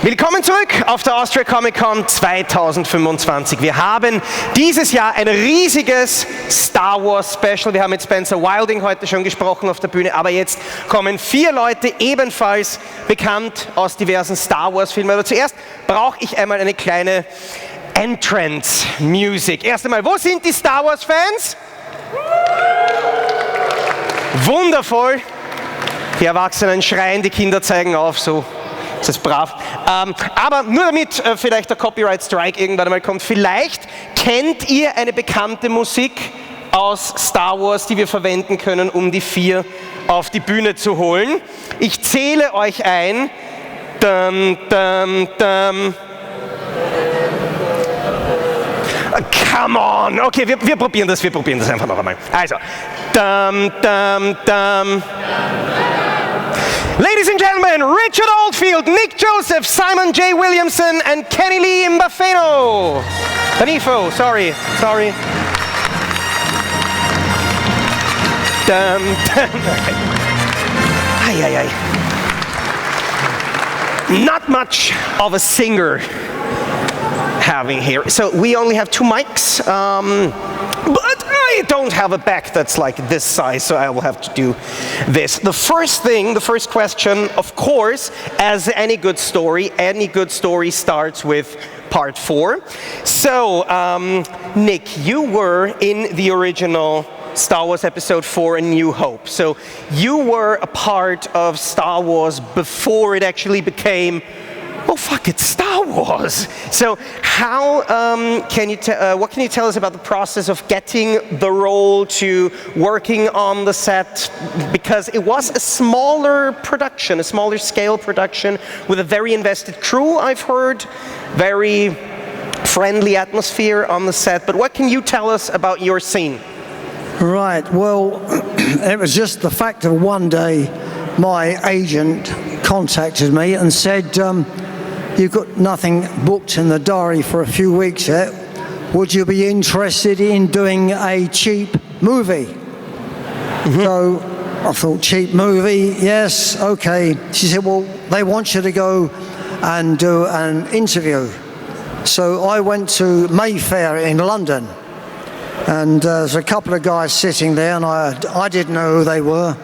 Willkommen zurück auf der Austria Comic Con 2025. Wir haben dieses Jahr ein riesiges Star Wars Special. Wir haben mit Spencer Wilding heute schon gesprochen auf der Bühne, aber jetzt kommen 4 Leute, ebenfalls bekannt aus diversen Star Wars Filmen. Aber zuerst brauche ich einmal eine kleine Entrance Music. Erst einmal, wo sind die Star Wars Fans? Wundervoll. Die Erwachsenen schreien, die Kinder zeigen auf, so. Das ist brav. Aber nur damit vielleicht der Copyright Strike irgendwann einmal kommt, vielleicht kennt ihr eine bekannte Musik aus Star Wars, die wir verwenden können, um die 4 auf die Bühne zu holen. Ich zähle euch ein. Dum, dum, dum. Come on! Okay, wir probieren das einfach noch einmal. Also, dum, dum, dum. Ladies and gentlemen, Richard Oldfield, Nick Joseph, Simon J. Williamson, and Kenny Lee Mbanefo. Sorry. Not much of a singer having here. So we only have 2 mics, but I don't have a back that's like this size, so I will have to do this. The first question, of course, as any good story starts with part 4. So, Nick, you were in the original Star Wars Episode 4, A New Hope. So you were a part of Star Wars before it actually became, oh fuck, it's Star Wars. So how what can you tell us about the process of getting the role to working on the set? Because it was a smaller production, a smaller scale production with a very invested crew, I've heard, very friendly atmosphere on the set. But what can you tell us about your scene? Right, well, it was just the fact of one day my agent contacted me and said, you've got nothing booked in the diary for a few weeks yet. Would you be interested in doing a cheap movie? Mm-hmm. So I thought, cheap movie, yes, okay. She said, well, they want you to go and do an interview. So I went to Mayfair in London, and there's a couple of guys sitting there, and I didn't know who they were.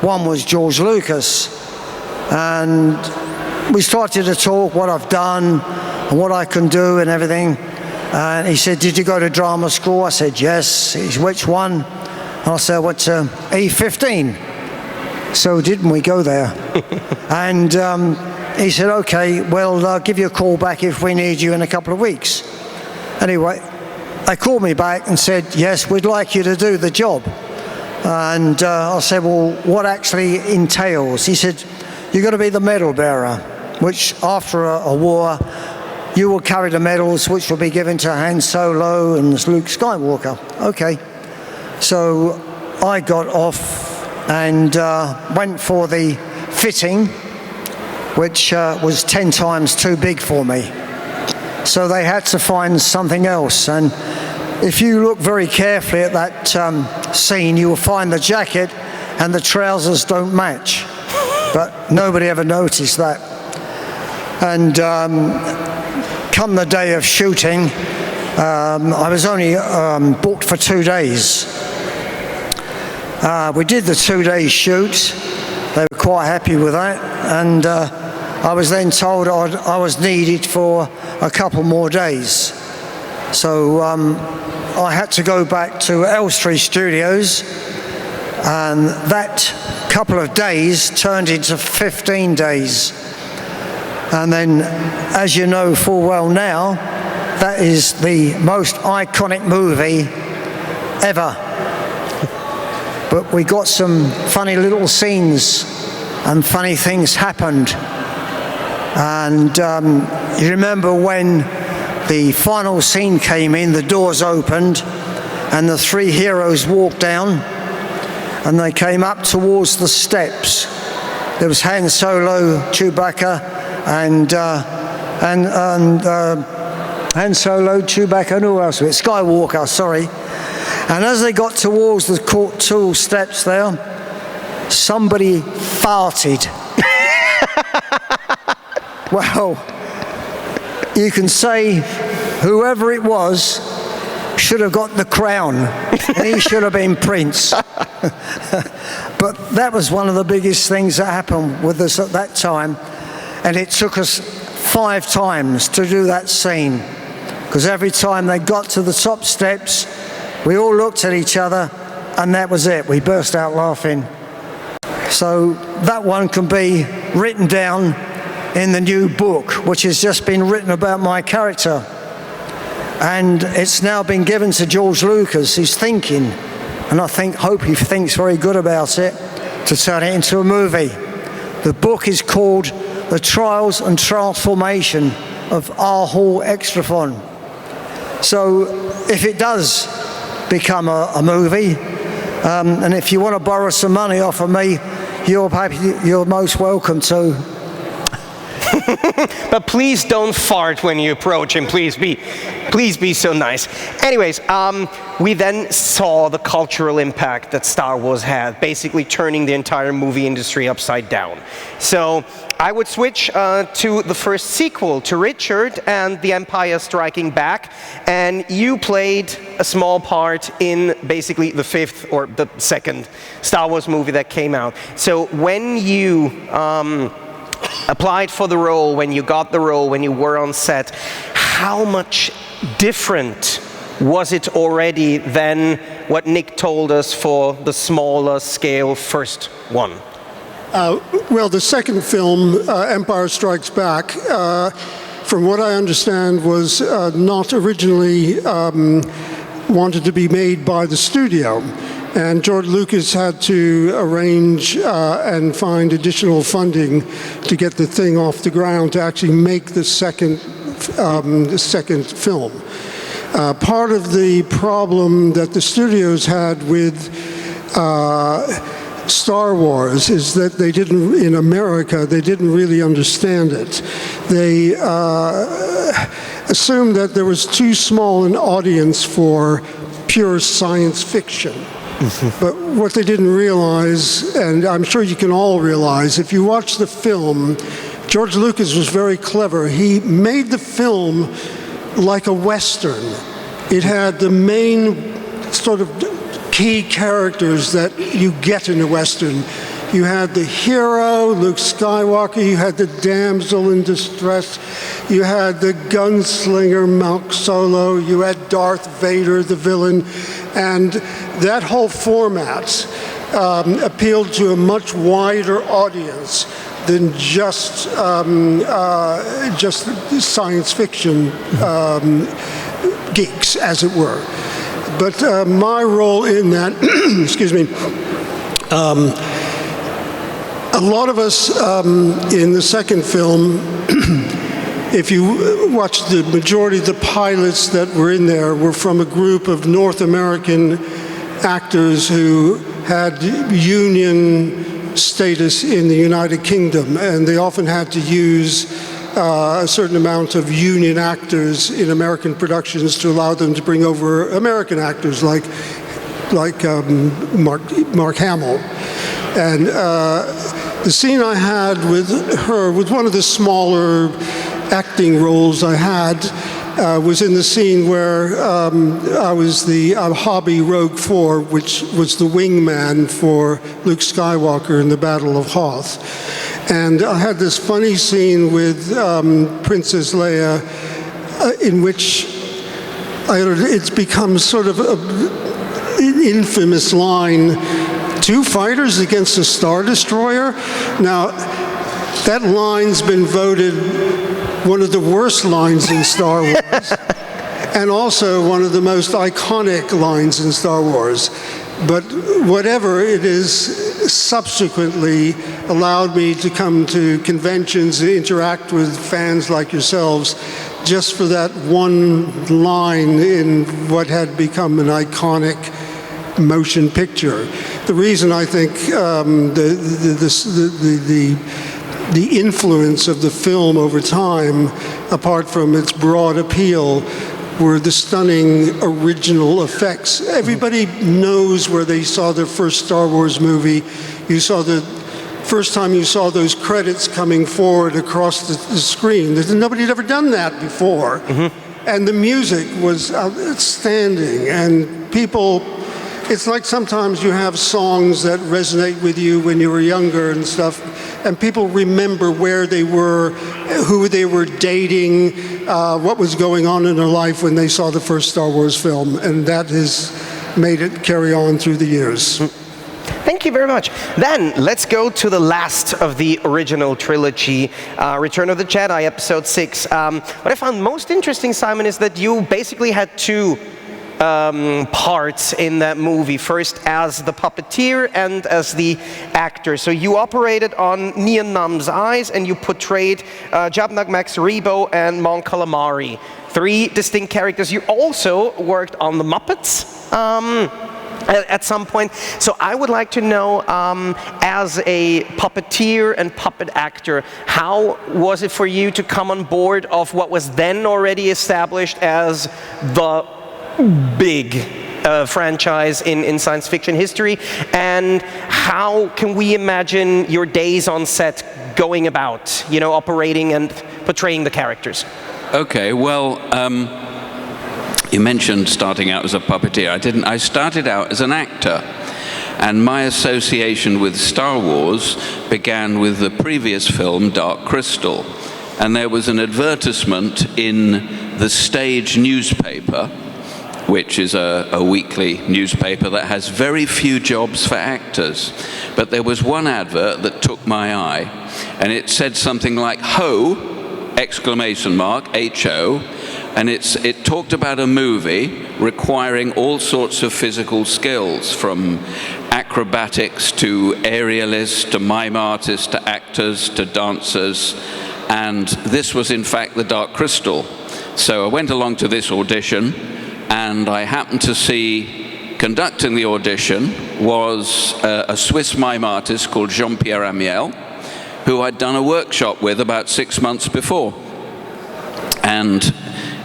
One was George Lucas, and we started to talk what I've done and what I can do and everything. And he said, did you go to drama school? I said, yes. He said, which one? And I said, I went to E15. So didn't we go there? And he said, okay, well, I'll give you a call back if we need you in a couple of weeks. Anyway, they called me back and said, yes, we'd like you to do the job. And I said, well, what actually entails? He said, you're going to be the medal bearer, which after a war, you will carry the medals which will be given to Han Solo and Luke Skywalker. Okay. So I got off and went for the fitting, which was 10 times too big for me. So they had to find something else. And if you look very carefully at that scene, you will find the jacket and the trousers don't match. But nobody ever noticed that. And come the day of shooting, I was only booked for 2 days. We did the 2-day shoot. They were quite happy with that. And I was then told I was needed for a couple more days. So I had to go back to Elstree Studios, and that couple of days turned into 15 days. And then, as you know full well now, that is the most iconic movie ever. But we got some funny little scenes and funny things happened. And you remember when the final scene came in, the doors opened and the 3 heroes walked down and they came up towards the steps. There was Han Solo, Chewbacca, and Han Solo, Chewbacca, and who else? Skywalker, sorry. And as they got towards the court 2 steps there, somebody farted. Well, you can say whoever it was should have got the crown, and he should have been Prince. But that was one of the biggest things that happened with us at that time, and it took us 5 times to do that scene, because every time they got to the top steps, we all looked at each other, and that was it. We burst out laughing. So that one can be written down in the new book, which has just been written about my character. And it's now been given to George Lucas, who's thinking, and hope he thinks very good about it, to turn it into a movie. The book is called The Trials and Transformation of Ahold Extrafon. So if it does become a movie, and if you want to borrow some money off of me, you're most welcome to. But please don't fart when you approach him. Please be so nice. Anyways, we then saw the cultural impact that Star Wars had, basically turning the entire movie industry upside down. So I would switch to the first sequel, to Richard and the Empire Striking Back, and you played a small part in basically the 5th or the 2nd Star Wars movie that came out. So when you applied for the role, when you got the role, when you were on set, how much different was it already than what Nick told us for the smaller scale first one? Well, the second film, Empire Strikes Back, from what I understand, was not originally wanted to be made by the studio. And George Lucas had to arrange and find additional funding to get the thing off the ground to actually make the second film. Part of the problem that the studios had with Star Wars is that in America, they didn't really understand it. They assumed that there was too small an audience for pure science fiction. But what they didn't realize, and I'm sure you can all realize, if you watch the film, George Lucas was very clever. He made the film like a Western. It had the main sort of key characters that you get in a Western. You had the hero, Luke Skywalker, you had the damsel in distress, you had the gunslinger, Mark Solo, you had Darth Vader, the villain, and that whole format appealed to a much wider audience than just science fiction geeks, as it were. But my role in that, excuse me, a lot of us in the second film, if you watch the majority of the pilots that were in there, were from a group of North American actors who had union status in the United Kingdom, and they often had to use a certain amount of union actors in American productions to allow them to bring over American actors like Mark Hamill. And the scene I had with her was one of the smaller acting roles I had, was in the scene where I was the hobby Rogue 4, which was the wingman for Luke Skywalker in the Battle of Hoth. And I had this funny scene with Princess Leia in which it's become sort of an infamous line, 2 fighters against a Star Destroyer? Now, that line's been voted one of the worst lines in Star Wars, and also one of the most iconic lines in Star Wars. But whatever it is, subsequently allowed me to come to conventions and interact with fans like yourselves just for that one line in what had become an iconic motion picture. The reason I think the influence of the film over time, apart from its broad appeal, were the stunning original effects. Everybody knows where they saw their first Star Wars movie. You saw the first time you saw those credits coming forward across the screen. Nobody had ever done that before. And the music was outstanding, and people, it's like sometimes you have songs that resonate with you when you were younger and stuff, and people remember where they were, who they were dating, what was going on in their life when they saw the first Star Wars film, and that has made it carry on through the years. Thank you very much. Then let's go to the last of the original trilogy, Return of the Jedi, Episode 6. What I found most interesting, Simon, is that you basically had two parts in that movie. First as the puppeteer and as the actor. So you operated on Nien Nunb's eyes and you portrayed Jabnak Max Rebo and Mon Calamari. Three distinct characters. You also worked on the Muppets. At some point. So I would like to know, as a puppeteer and puppet actor, how was it for you to come on board of what was then already established as the big franchise in science fiction history, and how can we imagine your days on set going about, you know, operating and portraying the characters? Okay, well, you mentioned starting out as a puppeteer. I started out as an actor, and my association with Star Wars began with the previous film, Dark Crystal. And there was an advertisement in the Stage newspaper, which is a weekly newspaper that has very few jobs for actors. But there was one advert that took my eye, and it said something like, "Ho!" exclamation mark, H-O, and it talked about a movie requiring all sorts of physical skills, from acrobatics to aerialists to mime artists to actors to dancers, and this was in fact the Dark Crystal. So I went along to this audition, and I happened to see, conducting the audition was a Swiss mime artist called Jean-Pierre Amiel, who I'd done a workshop with about 6 months before. And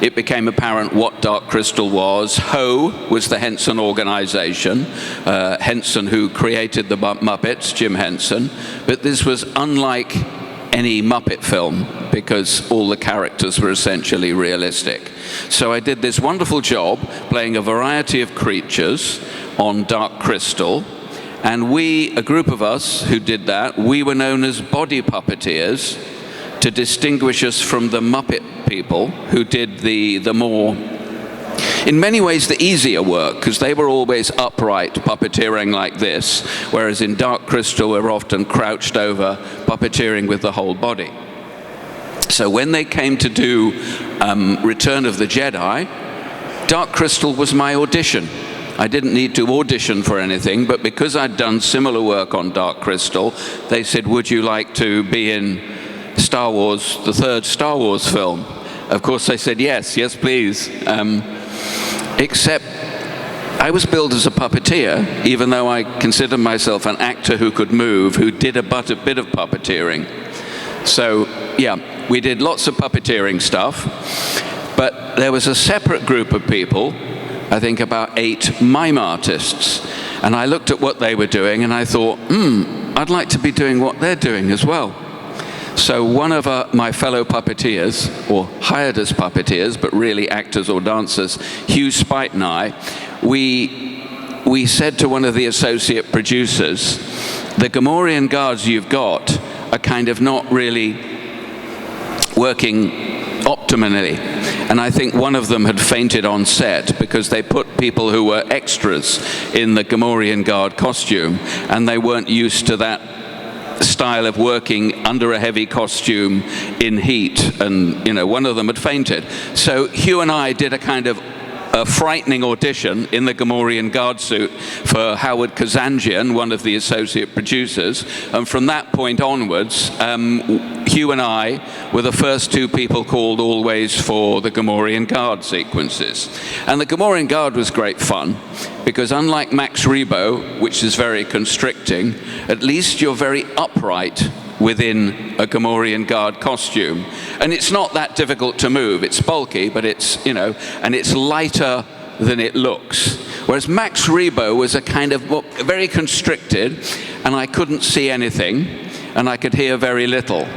it became apparent what Dark Crystal was. Ho was the Henson organization, Henson who created the Muppets, Jim Henson, but this was unlike any Muppet film because all the characters were essentially realistic. So I did this wonderful job playing a variety of creatures on Dark Crystal, and we, a group of us who did that, we were known as body puppeteers to distinguish us from the Muppet people who did the more, in many ways, the easier work, because they were always upright, puppeteering like this, whereas in Dark Crystal we're often crouched over, puppeteering with the whole body. So when they came to do Return of the Jedi, Dark Crystal was my audition. I didn't need to audition for anything, but because I'd done similar work on Dark Crystal, they said, "Would you like to be in Star Wars, the third Star Wars film?" Of course I said yes, please. Except I was billed as a puppeteer, even though I considered myself an actor who could move, who did a bit of puppeteering. So yeah, we did lots of puppeteering stuff, but there was a separate group of people, I think about 8 mime artists, and I looked at what they were doing and I thought, I'd like to be doing what they're doing as well. So one of my fellow puppeteers, or hired as puppeteers, but really actors or dancers, Hugh Spite and I, we said to one of the associate producers, the Gamorrean guards you've got are kind of not really working optimally. And I think one of them had fainted on set because they put people who were extras in the Gamorrean guard costume, and they weren't used to that style of working under a heavy costume in heat, and you know, one of them had fainted. So Hugh and I did a kind of a frightening audition in the Gamorrean guard suit for Howard Kazanjian, one of the associate producers, and from that point onwards, Hugh and I were the first 2 people called always for the Gamorrean guard sequences. And the Gamorrean guard was great fun, because unlike Max Rebo, which is very constricting, at least you're very upright within a Gamorrean guard costume. And it's not that difficult to move. It's bulky, but it's, you know, and it's lighter than it looks. Whereas Max Rebo was a kind of very constricted, and I couldn't see anything. and I could hear very little.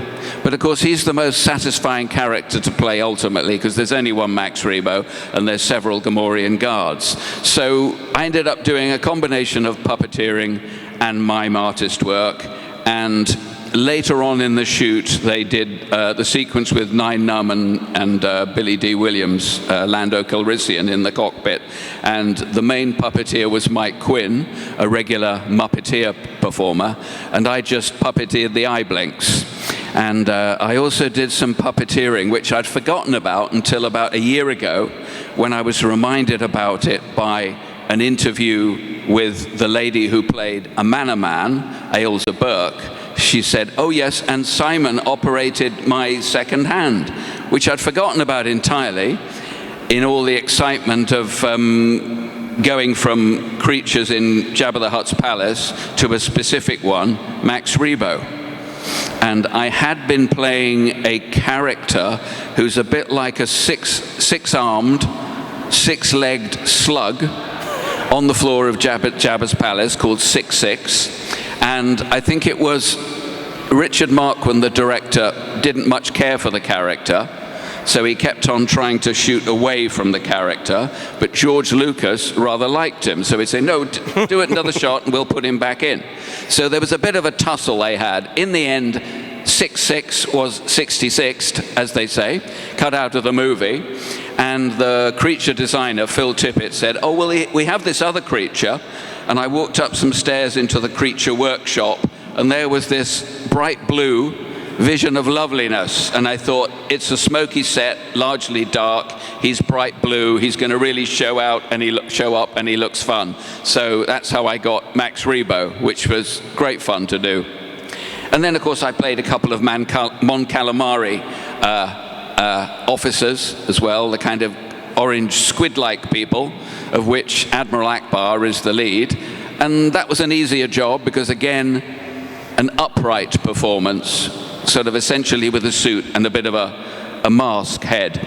But of course, he's the most satisfying character to play ultimately, because there's only one Max Rebo and there's several Gamorrean guards. So I ended up doing a combination of puppeteering and mime artist work, and later on in the shoot, they did the sequence with Einem and Billy D. Williams, Lando Calrissian in the cockpit. And the main puppeteer was Mike Quinn, a regular Muppeteer performer, and I just puppeteered the eye blinks. And I also did some puppeteering, which I'd forgotten about until about a year ago, when I was reminded about it by an interview with the lady who played Amana Man, Ailsa Burke. She said, "Oh yes, and Simon operated my second hand," which I'd forgotten about entirely in all the excitement of going from creatures in Jabba the Hutt's palace to a specific one, Max Rebo. And I had been playing a character who's a bit like a six-armed, six-legged slug on the floor of Jabba's palace called 6-6. And I think it was Richard Marquand, the director, didn't much care for the character, so he kept on trying to shoot away from the character, but George Lucas rather liked him, so he said, "No, do it another shot and we'll put him back in." So there was a bit of a tussle they had. In the end, 6-6 was 66th, as they say, cut out of the movie, and the creature designer, Phil Tippett, said, "Oh, well, we have this other creature," and I walked up some stairs into the creature workshop, and there was this bright blue vision of loveliness, and I thought, it's a smoky set, largely dark, he's bright blue, he's going to really show up and he looks fun. So that's how I got Max Rebo, which was great fun to do. And then of course I played a couple of Mon Calamari officers as well, the kind of orange squid-like people, of which Admiral Akbar is the lead, and that was an easier job because again, an upright performance, sort of essentially with a suit and a bit of a mask head.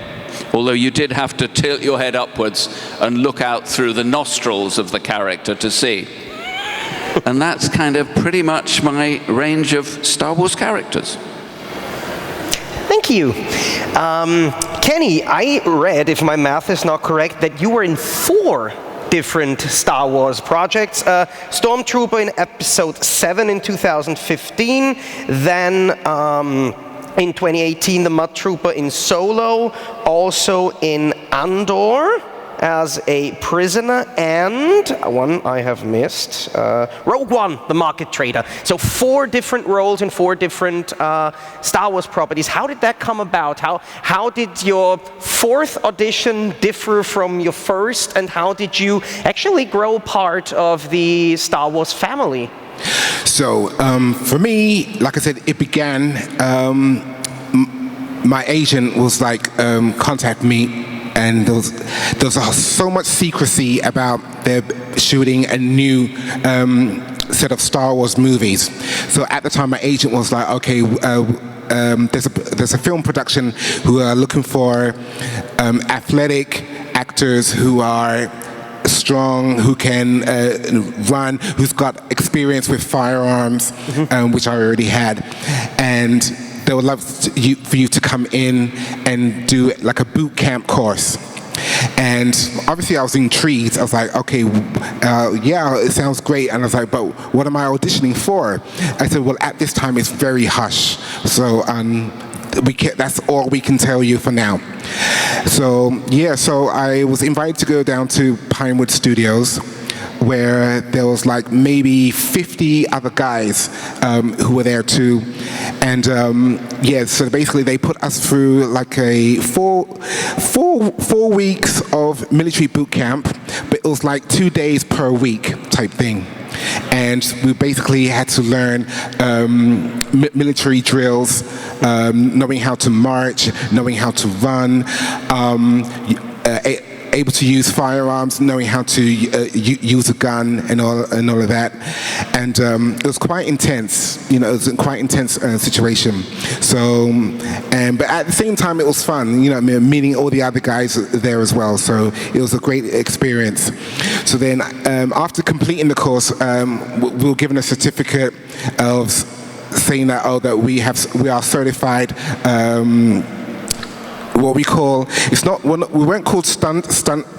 Although you did have to tilt your head upwards and look out through the nostrils of the character to see. And that's kind of pretty much my range of Star Wars characters. Thank you. Kenny, I read, if my math is not correct, that you were in 4 different Star Wars projects. Stormtrooper in Episode 7 in 2015, then in 2018 the Mud Trooper in Solo, also in Andor as a prisoner, and one I have missed, Rogue One, the market trader. So 4 different roles in 4 different Star Wars properties. How did that come about? How did your 4th audition differ from your first, and how did you actually grow part of the Star Wars family? So for me, like I said, it began, my agent was like, contact me. And there was so much secrecy about their shooting a new set of Star Wars movies. So at the time, my agent was like, okay, there's a film production who are looking for athletic actors who are strong, who can run, who's got experience with firearms, which I already had. And they would love for you to come in and do like a boot camp course. And obviously I was intrigued. I was like, okay, yeah, it sounds great. And I was like, but what am I auditioning for? I said, well, at this time it's very hush. So that's all we can tell you for now. So yeah, so I was invited to go down to Pinewood Studios, where there was like maybe 50 other guys who were there too. And yeah, so basically they put us through like a four weeks of military boot camp, but it was like 2 days per week type thing. And we basically had to learn military drills, knowing how to march, knowing how to run, able to use firearms, knowing how to use a gun and all of that. And it was quite intense, you know, it was a quite intense situation. So, but at the same time it was fun, you know, meeting all the other guys there as well. So it was a great experience. So then after completing the course, we were given a certificate of saying that that we are certified. What we call, we weren't called stunt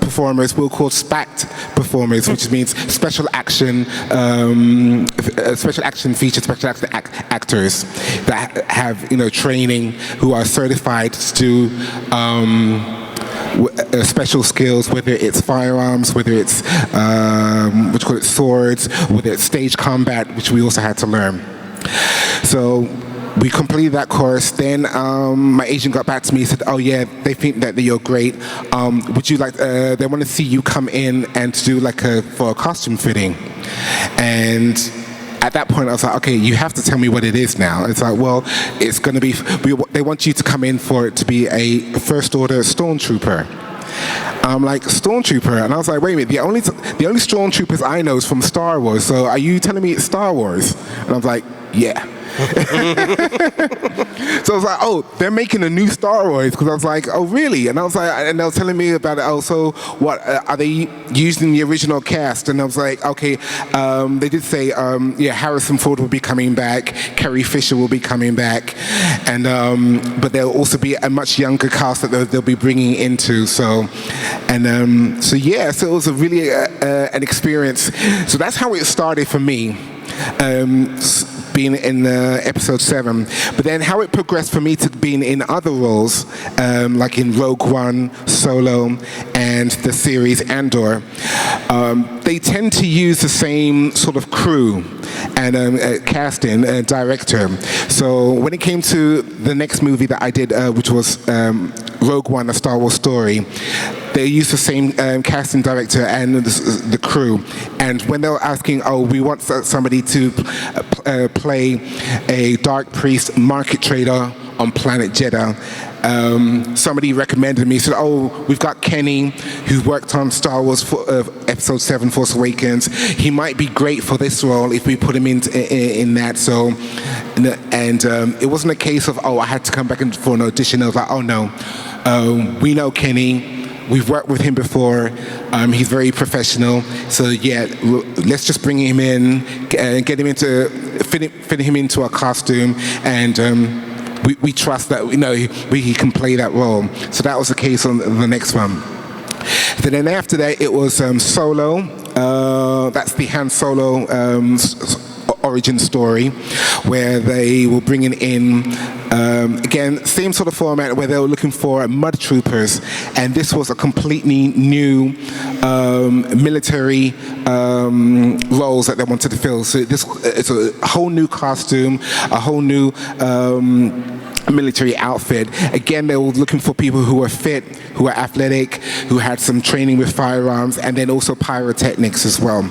performers, we were called SPACT performers, which means special action featured special action actors that have training, who are certified to do special skills, whether it's firearms, whether it's what you call it, swords, whether it's stage combat, which we also had to learn. So we completed that course. Then my agent got back to me and said, oh yeah, they think that you're great. Would you like, they want to see you come in and do for a costume fitting. And at that point I was like, okay, you have to tell me what it is now. It's like, well, it's going to be, they want you to come in for it to be a first order stormtrooper. I'm like, stormtrooper? And I was like, wait a minute, the only stormtroopers I know is from Star Wars, so are you telling me it's Star Wars? And I was like, yeah. So I was like, oh, they're making a new Star Wars, because I was like, oh really? And I was like, and they were telling me about it. Oh, so what are they using the original cast? And I was like, okay, they did say Harrison Ford will be coming back, Carrie Fisher will be coming back, and but there'll also be a much younger cast that they'll be bringing into. So it was a really an experience. So that's how it started for me. Being in episode 7, but then how it progressed for me to being in other roles, like in Rogue One, Solo, and the series Andor. They tend to use the same sort of crew and casting director. So when it came to the next movie that I did, which was Rogue One, A Star Wars Story, they used the same casting director and the crew. And when they were asking, oh, we want somebody to play a dark priest market trader on planet Jeddah, somebody recommended me, said, oh, we've got Kenny, who worked on Star Wars Episode 7, Force Awakens. He might be great for this role if we put him in that. So, and it wasn't a case of, oh, I had to come back for an audition. I was like, oh no, we know Kenny. We've worked with him before. He's very professional. So yeah, let's just bring him in, get him into, fit him into a costume, and we trust that he can play that role. So that was the case on the next one. Then after that, it was Solo. That's the Han Solo origin story, where they were bringing in, again, same sort of format, where they were looking for mud troopers, and this was a completely new military roles that they wanted to fill. So it's a whole new costume, a whole new military outfit. Again, they were looking for people who were fit, who were athletic, who had some training with firearms, and then also pyrotechnics as well.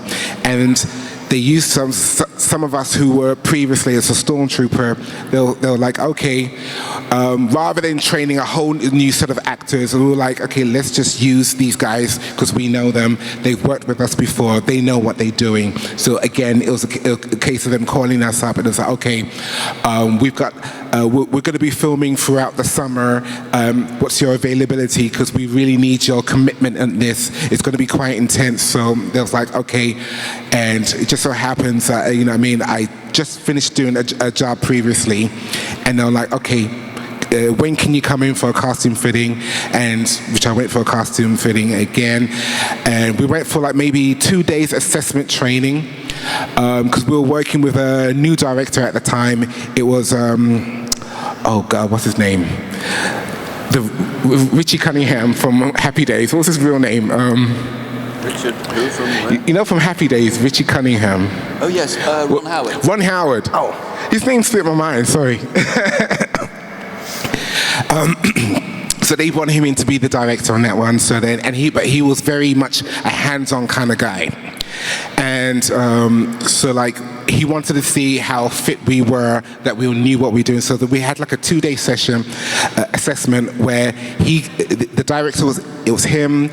And they used some of us who were previously as a stormtrooper. They were like, okay, rather than training a whole new set of actors, we were like, okay, let's just use these guys because we know them. They've worked with us before. They know what they're doing. So again, it was a case of them calling us up, and it was like, okay, we're going to be filming throughout the summer. What's your availability? Because we really need your commitment in this. It's going to be quite intense. So they was like, okay, and it just so happens that, I just finished doing a job previously, and they're like, okay, when can you come in for a costume fitting? And which I went for a costume fitting again, and we went for like maybe 2 days assessment training, because we were working with a new director at the time. It was oh God, what's his name? Richie Cunningham from Happy Days. What's his real name? Richard, who from where? From Happy Days, Richie Cunningham. Oh yes, Ron Howard. Ron Howard. Oh, his name slipped my mind. Sorry. So they wanted him in to be the director on that one. So then, but he was very much a hands-on kind of guy, and so like he wanted to see how fit we were, that we knew what we were doing. So that we had like a 2-day session assessment where the director was him.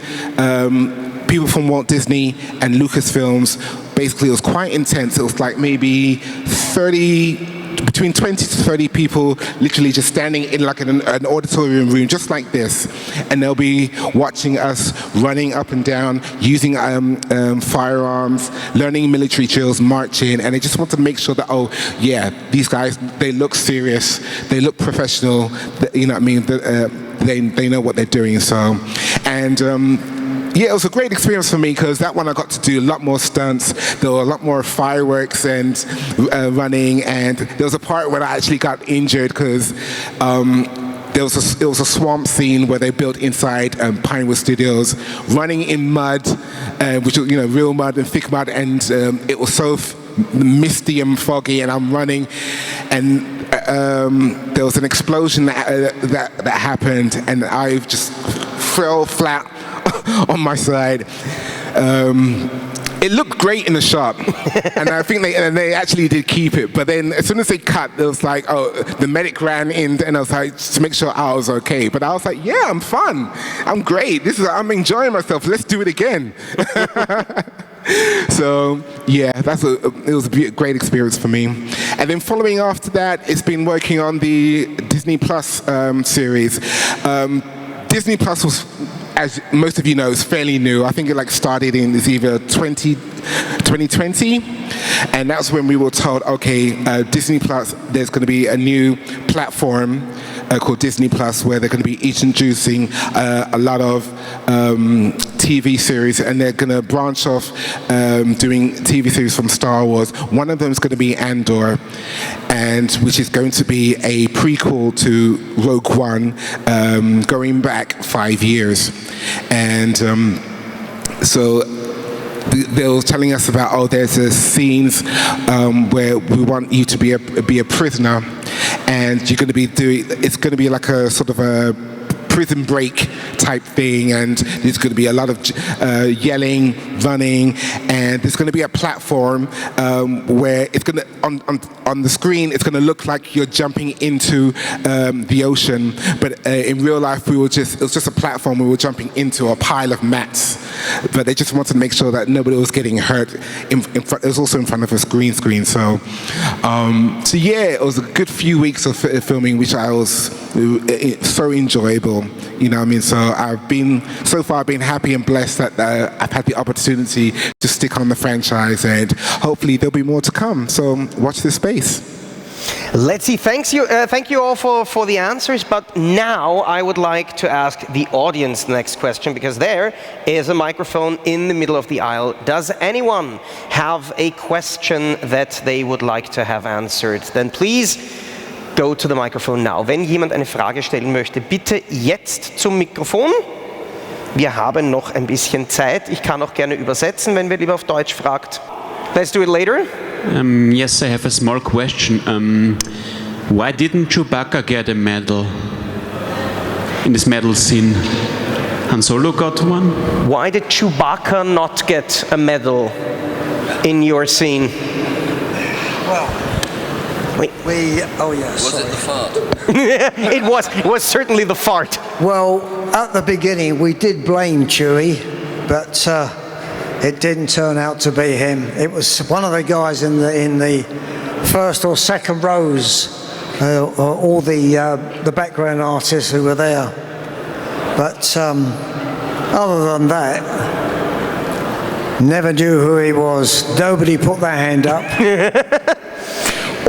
People from Walt Disney and Lucasfilms. Basically, it was quite intense. It was like maybe 30 between 20 to 30 people literally just standing in like an auditorium room just like this, and they'll be watching us running up and down, using firearms, learning military drills, marching, and they just want to make sure that, oh yeah, these guys, they look serious, they look professional, you know what I mean, they know what they're doing. So, and yeah, it was a great experience for me because that one I got to do a lot more stunts. There were a lot more fireworks and running, and there was a part where I actually got injured because it was a swamp scene where they built inside Pinewood Studios, running in mud, which was, you know, real mud and thick mud, and it was so misty and foggy, and I'm running, and there was an explosion that happened, and I just fell flat on my side. It looked great in the shop, and I think they actually did keep it. But then, as soon as they cut, it was like, oh, the medic ran in, and I was like, to make sure I was okay. But I was like, yeah, I'm fun, I'm great. I'm enjoying myself. Let's do it again. So yeah, it was a great experience for me. And then following after that, it's been working on the Disney Plus series. Disney Plus was, as most of you know, is fairly new. I think it started in either 2020, and that's when we were told, okay, Disney Plus, there's going to be a new platform called Disney Plus, where they're going to be introducing a lot of TV series, and they're going to branch off doing TV series from Star Wars. One of them is going to be Andor, and which is going to be a prequel to Rogue One, going back 5 years. And so they were telling us about, oh, there's scenes where we want you to be a prisoner, and you're going to be it's going to be like a sort of a prison break type thing, and there's going to be a lot of yelling, running, and there's going to be a platform where it's going to on the screen it's going to look like you're jumping into the ocean, but in real life it was just a platform we were jumping into a pile of mats. But they just wanted to make sure that nobody was getting hurt. It was also in front of a green screen. So yeah, it was a good few weeks of filming, which I was so enjoyable. You know what I mean? So I've been happy and blessed that I've had the opportunity to stick on the franchise, and hopefully there'll be more to come. So watch this space. Let's see. Thank you all for the answers. But now I would like to ask the audience the next question, because there is a microphone in the middle of the aisle. Does anyone have a question that they would like to have answered? Then please go to the microphone now. Wenn jemand eine Frage stellen möchte, bitte jetzt zum Mikrofon. Wir haben noch ein bisschen Zeit. Ich kann auch gerne übersetzen, wenn wer lieber auf Deutsch fragt. Let's do it later. Yes, I have a small question. Why didn't Chewbacca get a medal in this medal scene? Han Solo got one? Why did Chewbacca not get a medal in your scene? Well, oh yeah, Was sorry. it the fart? It was certainly the fart. Well, at the beginning we did blame Chewie, but it didn't turn out to be him. It was one of the guys in the first or second rows, all the background artists who were there. But other than that, never knew who he was. Nobody put their hand up.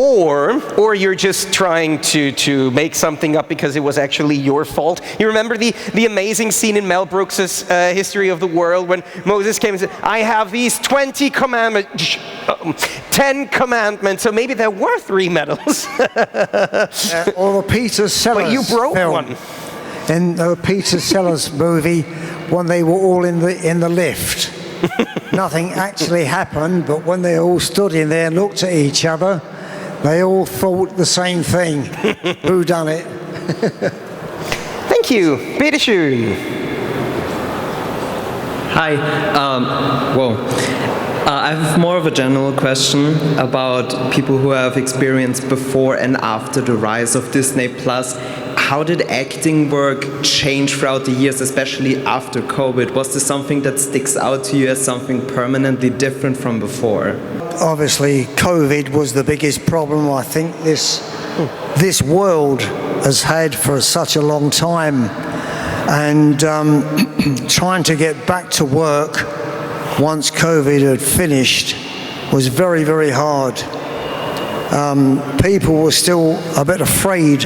Or you're just trying to make something up because it was actually your fault. You remember the amazing scene in Mel Brooks's History of the World when Moses came and said, I have these 20 commandments, 10 commandments, so maybe there were 3 medals. Or the Peter Sellers But you broke film. one. In the Peter Sellers movie, when they were all in the lift. Nothing actually happened, but when they all stood in there and looked at each other, they all thought the same thing. Who done it? Thank you. Bitte schön. Hi. I have more of a general question about people who have experienced before and after the rise of Disney Plus. how did acting work change throughout the years, especially after COVID? Was this something that sticks out to you as something permanently different from before? Obviously, COVID was the biggest problem I think this world has had for such a long time. And trying to get back to work once COVID had finished was very, very hard. People were still a bit afraid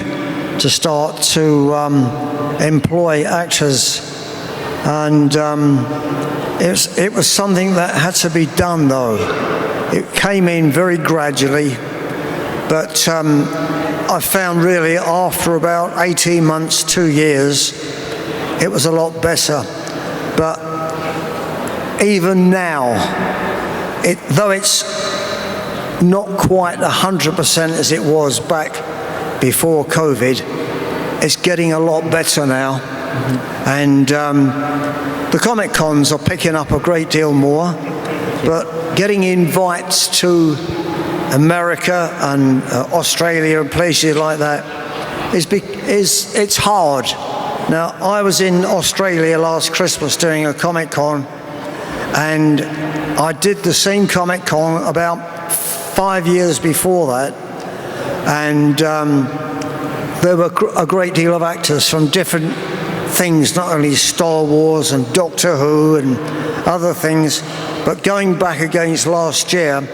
to start to employ actors, and it was something that had to be done, though. It came in very gradually, but I found really after about 18 months, 2 years, it was a lot better. But even now, though it's not quite 100% as it was back before COVID, it's getting a lot better now. And the Comic Cons are picking up a great deal more, but getting invites to America and Australia and places like that it's hard. Now, I was in Australia last Christmas doing a Comic Con, and I did the same Comic Con about 5 years before that, and there were a great deal of actors from different things, not only Star Wars and Doctor Who and other things, but going back against last year,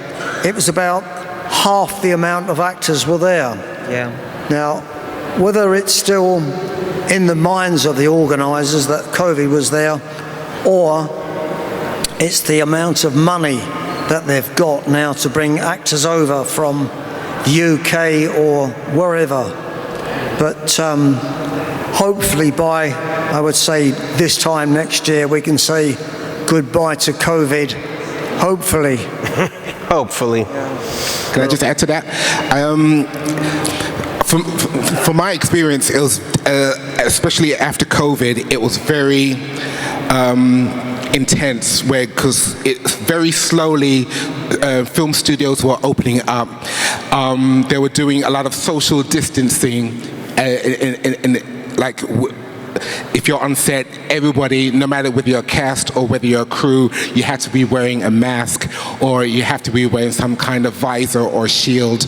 it was about half the amount of actors were there. Yeah. Now, whether it's still in the minds of the organisers that COVID was there, or it's the amount of money that they've got now to bring actors over from the UK or wherever. But hopefully by, I would say, this time next year, we can say goodbye to COVID. Hopefully. Hopefully. Can I just add to that? From my experience, it was, especially after COVID, it was very intense, because very slowly film studios were opening up. They were doing a lot of social distancing, if you're on set, everybody, no matter whether you're a cast or whether you're a crew, you have to be wearing a mask, or you have to be wearing some kind of visor or shield.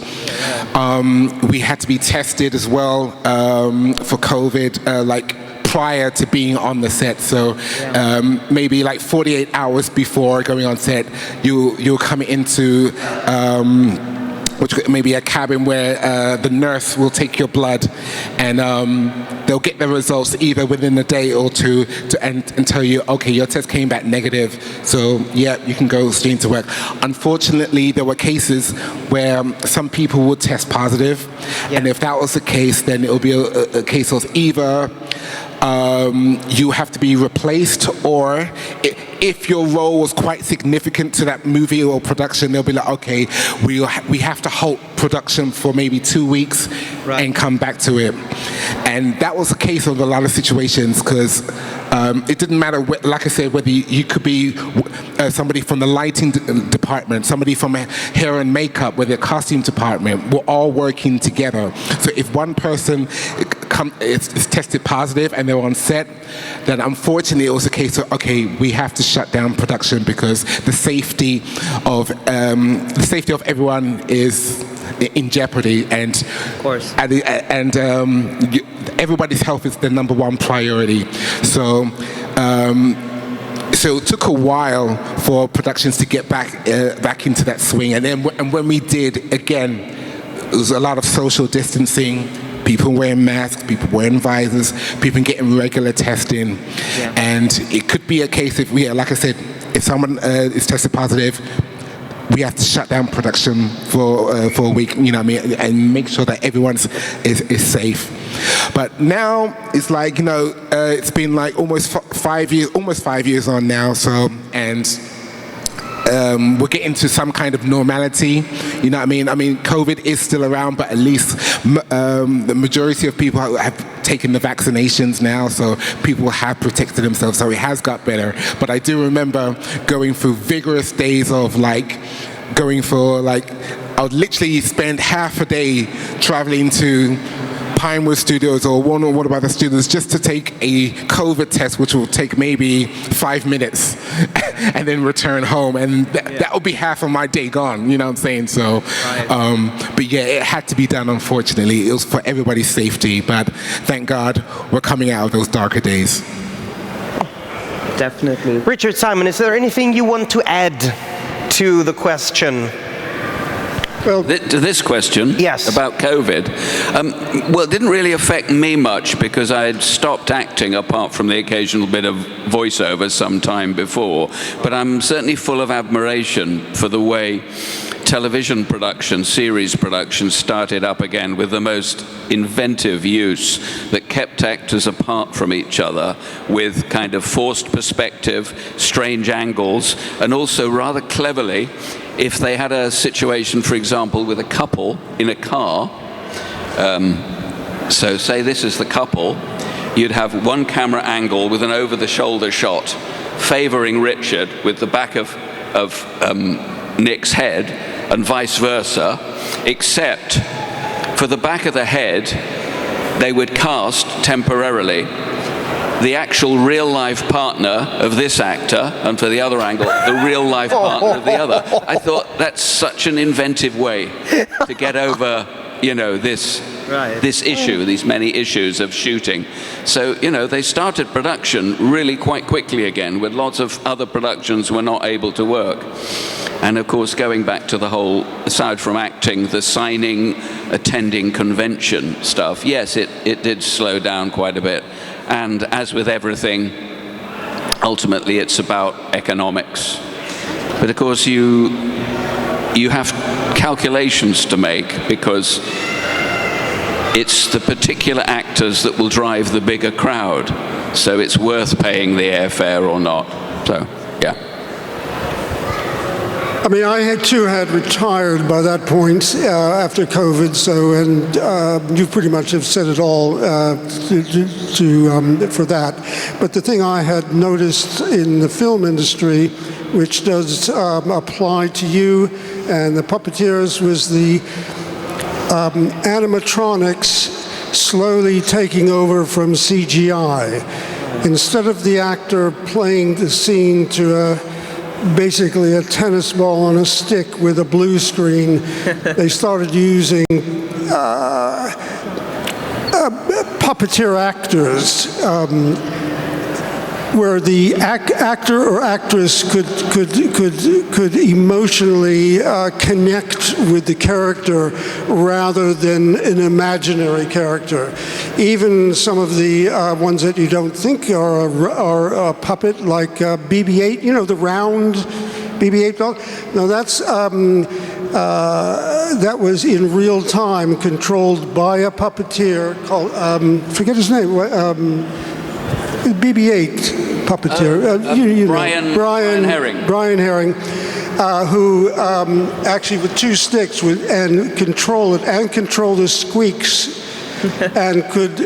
We had to be tested as well for COVID, prior to being on the set. So maybe 48 hours before going on set, you'll come into which may be a cabin where the nurse will take your blood, and they'll get the results either within a day or two and tell you, okay, your test came back negative, so yeah, you can go straight to work. Unfortunately, there were cases where some people would test positive, and if that was the case, then it will be a case of either you have to be replaced, or if your role was quite significant to that movie or production, they'll be like, okay, we have to halt production for maybe 2 weeks and come back to it. And that was the case of a lot of situations, because it didn't matter, like I said, whether you could be somebody from the lighting department, somebody from hair and makeup, whether the costume department, we're all working together. So if one person is tested positive and they're on set, then unfortunately it was a case of, okay, we have to shut down production because the safety of everyone is in jeopardy, and of course, everybody's health is the number one priority. So it took a while for productions to get back into that swing, and when we did, again, it was a lot of social distancing, people wearing masks, people wearing visors, people getting regular testing, and it could be a case if like I said, if someone is tested positive, we have to shut down production for a week, you know what I mean, and make sure that everyone is safe. But now it's like, you know, it's been like almost 5 years on now, so, and we're getting to some kind of normality, you know what I mean? I mean, COVID is still around, but at least the majority of people have taken the vaccinations now, so people have protected themselves, so it has got better. But I do remember going through vigorous days of I would literally spend half a day traveling to Pinewood Studios or what about the students just to take a COVID test, which will take maybe 5 minutes, and then return home, and that would be half of my day gone. You know what I'm saying? So, but yeah, it had to be done. Unfortunately, it was for everybody's safety. But thank God we're coming out of those darker days. Definitely. Richard, Simon, is there anything you want to add to the question? Well, To this question Yes. about COVID, well, it didn't really affect me much because I had stopped acting apart from the occasional bit of voiceover some time before. But I'm certainly full of admiration for the way television production, series production started up again with the most inventive use that kept actors apart from each other with kind of forced perspective, strange angles, and also rather cleverly, if they had a situation, for example, with a couple in a car, so say this is the couple, you'd have one camera angle with an over-the-shoulder shot favoring Richard with the back of Nick's head, and vice versa, except for the back of the head, they would cast temporarily the actual real-life partner of this actor, and for the other angle, the real-life partner of the other. I thought that's such an inventive way to get over, you know, this issue, these many issues of shooting. So, you know, they started production really quite quickly again, with lots of other productions were not able to work. And of course, going back to the whole, aside from acting, the signing, attending convention stuff, yes, it did slow down quite a bit. And as with everything, ultimately it's about economics. But of course, you have calculations to make because it's the particular actors that will drive the bigger crowd. So it's worth paying the airfare or not. So, yeah. I mean, I had retired by that point after COVID, so, and you pretty much have said it all for that. But the thing I had noticed in the film industry, which does apply to you and the puppeteers, was the animatronics slowly taking over from CGI. Instead of the actor playing the scene to basically a tennis ball on a stick with a blue screen, they started using puppeteer actors, where the actor or actress could emotionally connect with the character rather than an imaginary character. Even some of the ones that you don't think are a puppet, like BB-8, you know, the round BB-8 doll. No, that's that was in real time, controlled by a puppeteer called forget his name. BB-8 puppeteer, Brian Herring. Brian Herring, who actually with two sticks and control it and control the squeaks, and could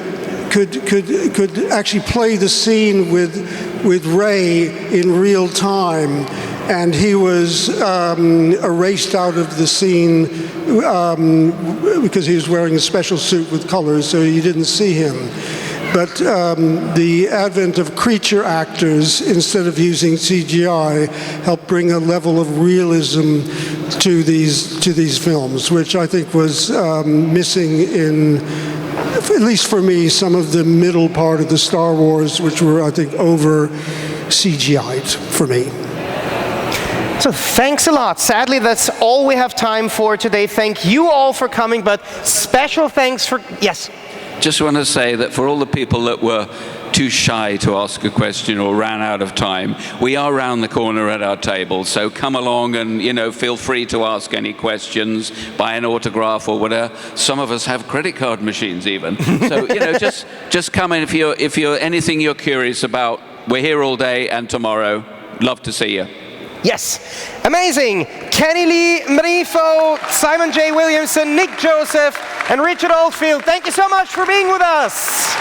actually play the scene with Ray in real time. And he was erased out of the scene because he was wearing a special suit with colors, so you didn't see him. But the advent of creature actors, instead of using CGI, helped bring a level of realism to these films, which I think was missing in, at least for me, some of the middle part of the Star Wars, which were, I think, over CGI'd for me. So thanks a lot. Sadly, that's all we have time for today. Thank you all for coming, but special thanks for, yes? Just want to say that for all the people that were too shy to ask a question or ran out of time, we are round the corner at our table, so come along and, you know, feel free to ask any questions, buy an autograph or whatever. Some of us have credit card machines even. So, you know, just come in if you're anything you're curious about. We're here all day and tomorrow. Love to see you. Yes, amazing. Kenny Lee, Mbanefo, Simon J. Williamson, Nick Joseph, and Richard Oldfield, thank you so much for being with us.